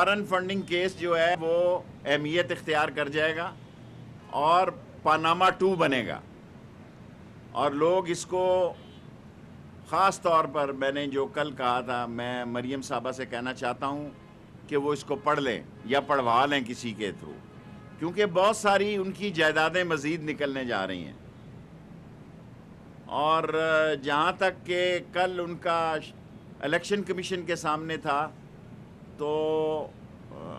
Foreign funding case جو ہے وہ اہمیت اختیار کر جائے گا اور پاناما 2 بنے گا، اور لوگ اس کو خاص طور پر میں نے جو کل کہا تھا، میں مریم صاحبہ سے کہنا چاہتا ہوں کہ وہ اس کو پڑھ لیں یا پڑھوا لیں کسی کے تھرو، کیونکہ بہت ساری ان کی جائیدادیں مزید نکلنے جا رہی ہیں۔ اور جہاں تک کہ کل ان کا الیکشن کمیشن کے سامنے تھا، تو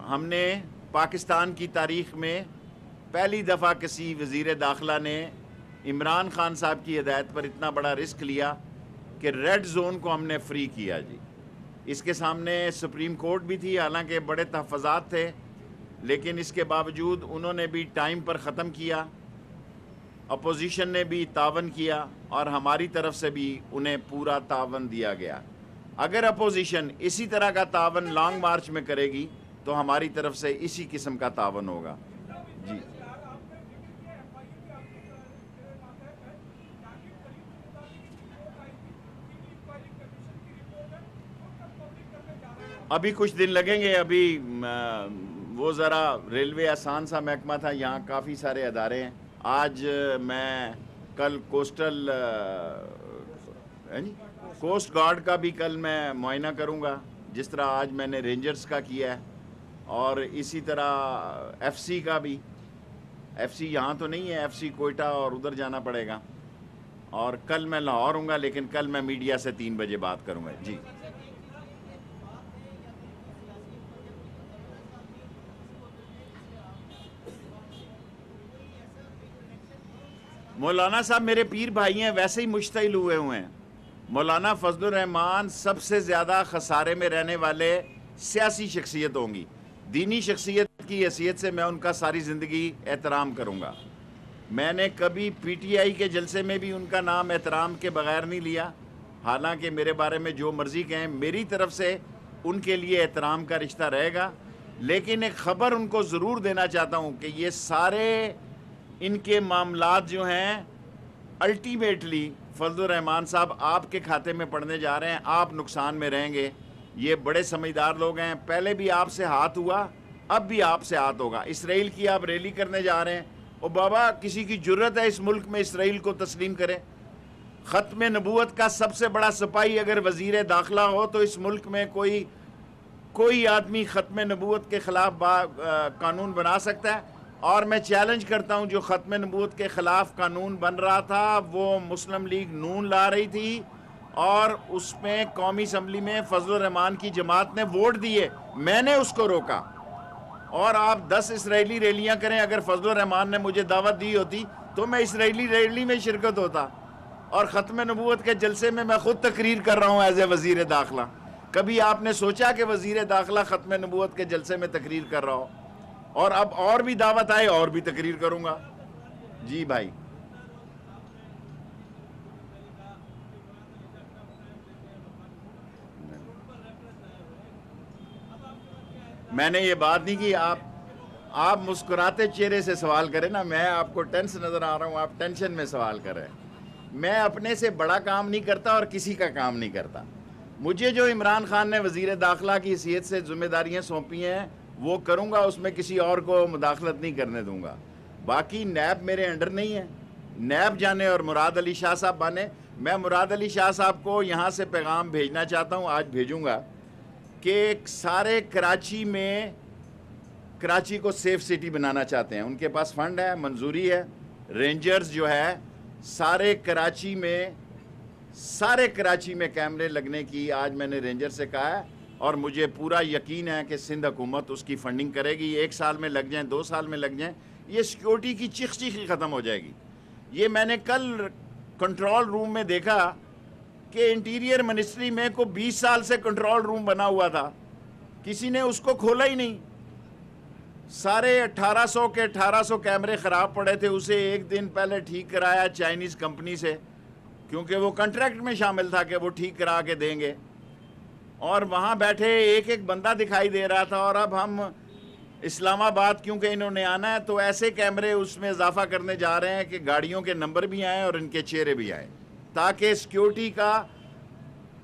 ہم نے پاکستان کی تاریخ میں پہلی دفعہ کسی وزیر داخلہ نے عمران خان صاحب کی ہدایت پر اتنا بڑا رسک لیا کہ ریڈ زون کو ہم نے فری کیا جی۔ اس کے سامنے سپریم کورٹ بھی تھی، حالانکہ بڑے تحفظات تھے، لیکن اس کے باوجود انہوں نے بھی ٹائم پر ختم کیا، اپوزیشن نے بھی تعاون کیا اور ہماری طرف سے بھی انہیں پورا تعاون دیا گیا۔ اگر اپوزیشن اسی طرح کا تعاون لانگ مارچ میں کرے گی تو ہماری طرف سے اسی قسم کا تعاون ہوگا جی۔ ابھی کچھ دن لگیں گے، ابھی وہ ذرا ریلوے آسان سا محکمہ تھا، یہاں کافی سارے ادارے ہیں۔ آج میں کل کوسٹ گارڈ کا بھی کل میں معائنہ کروں گا، جس طرح آج میں نے رینجرز کا کیا ہے، اور اسی طرح ایف سی کا بھی۔ ایف سی یہاں تو نہیں ہے، ایف سی کوئٹہ اور ادھر جانا پڑے گا، اور کل میں لاہور ہوں گا، لیکن کل میں میڈیا سے 3 بجے بات کروں گا جی۔ مولانا صاحب میرے پیر بھائی ہیں، ویسے ہی مشتعل ہوئے ہیں۔ مولانا فضل الرحمان سب سے زیادہ خسارے میں رہنے والے سیاسی شخصیت ہوں گی۔ دینی شخصیت کی حیثیت سے میں ان کا ساری زندگی احترام کروں گا۔ میں نے کبھی پی ٹی آئی کے جلسے میں بھی ان کا نام احترام کے بغیر نہیں لیا، حالانکہ میرے بارے میں جو مرضی کہیں، میری طرف سے ان کے لیے احترام کا رشتہ رہے گا۔ لیکن ایک خبر ان کو ضرور دینا چاہتا ہوں کہ یہ سارے ان کے معاملات جو ہیں الٹیمیٹلی فضل الرحمان صاحب آپ کے کھاتے میں پڑنے جا رہے ہیں، آپ نقصان میں رہیں گے۔ یہ بڑے سمجھدار لوگ ہیں، پہلے بھی آپ سے ہاتھ ہوا، اب بھی آپ سے ہاتھ ہوگا۔ اسرائیل کی آپ ریلی کرنے جا رہے ہیں، او بابا کسی کی جرت ہے اس ملک میں اسرائیل کو تسلیم کرے؟ ختم نبوت کا سب سے بڑا سپاہی اگر وزیر داخلہ ہو تو اس ملک میں کوئی آدمی ختم نبوت کے خلاف قانون بنا سکتا ہے؟ اور میں چیلنج کرتا ہوں، جو ختم نبوت کے خلاف قانون بن رہا تھا وہ مسلم لیگ نون لا رہی تھی، اور اس میں قومی اسمبلی میں فضل الرحمان کی جماعت نے ووٹ دیے، میں نے اس کو روکا۔ اور آپ 10 اسرائیلی ریلیاں کریں، اگر فضل الرحمان نے مجھے دعوت دی ہوتی تو میں اسرائیلی ریلی میں شرکت ہوتا، اور ختم نبوت کے جلسے میں میں خود تقریر کر رہا ہوں ایز اے وزیر داخلہ۔ کبھی آپ نے سوچا کہ وزیر داخلہ ختم نبوت کے جلسے میں تقریر کر رہا ہو؟ اور اب اور بھی دعوت آئے اور بھی تقریر کروں گا جی بھائی۔ میں نے یہ بات نہیں کی، آپ مسکراتے چہرے سے سوال کریں نا، میں آپ کو ٹینس نظر آ رہا ہوں، آپ ٹینشن میں سوال کر رہے ہیں۔ میں اپنے سے بڑا کام نہیں کرتا اور کسی کا کام نہیں کرتا۔ مجھے جو عمران خان نے وزیر داخلہ کی حیثیت سے ذمہ داریاں سونپی ہیں وہ کروں گا، اس میں کسی اور کو مداخلت نہیں کرنے دوں گا۔ باقی نیب میرے انڈر نہیں ہے، نیب جانے اور مراد علی شاہ صاحب بانے۔ میں مراد علی شاہ صاحب کو یہاں سے پیغام بھیجنا چاہتا ہوں، آج بھیجوں گا، کہ سارے کراچی کو سیف سٹی بنانا چاہتے ہیں، ان کے پاس فنڈ ہے، منظوری ہے۔ رینجرز جو ہے سارے کراچی میں کیمرے لگنے کی آج میں نے رینجر سے کہا ہے، اور مجھے پورا یقین ہے کہ سندھ حکومت اس کی فنڈنگ کرے گی۔ 1 سال میں لگ جائیں، 2 سال میں لگ جائیں، یہ سیکیورٹی کی چیخ ہی ختم ہو جائے گی۔ یہ میں نے کل کنٹرول روم میں دیکھا کہ انٹیریئر منسٹری میں 20 سال سے کنٹرول روم بنا ہوا تھا، کسی نے اس کو کھولا ہی نہیں۔ سارے 1800 کیمرے خراب پڑے تھے، اسے 1 دن پہلے ٹھیک کرایا چائنیز کمپنی سے، کیونکہ وہ کنٹریکٹ میں شامل تھا کہ وہ ٹھیک کرا کے دیں گے، اور وہاں بیٹھے ایک بندہ دکھائی دے رہا تھا۔ اور اب ہم اسلام آباد کیونکہ انہوں نے آنا ہے تو ایسے کیمرے اس میں اضافہ کرنے جا رہے ہیں کہ گاڑیوں کے نمبر بھی آئیں اور ان کے چہرے بھی آئیں، تاکہ سیکیورٹی کا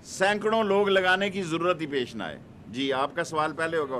سینکڑوں لوگ لگانے کی ضرورت ہی پیش نہ آئے۔ جی آپ کا سوال پہلے ہوگا۔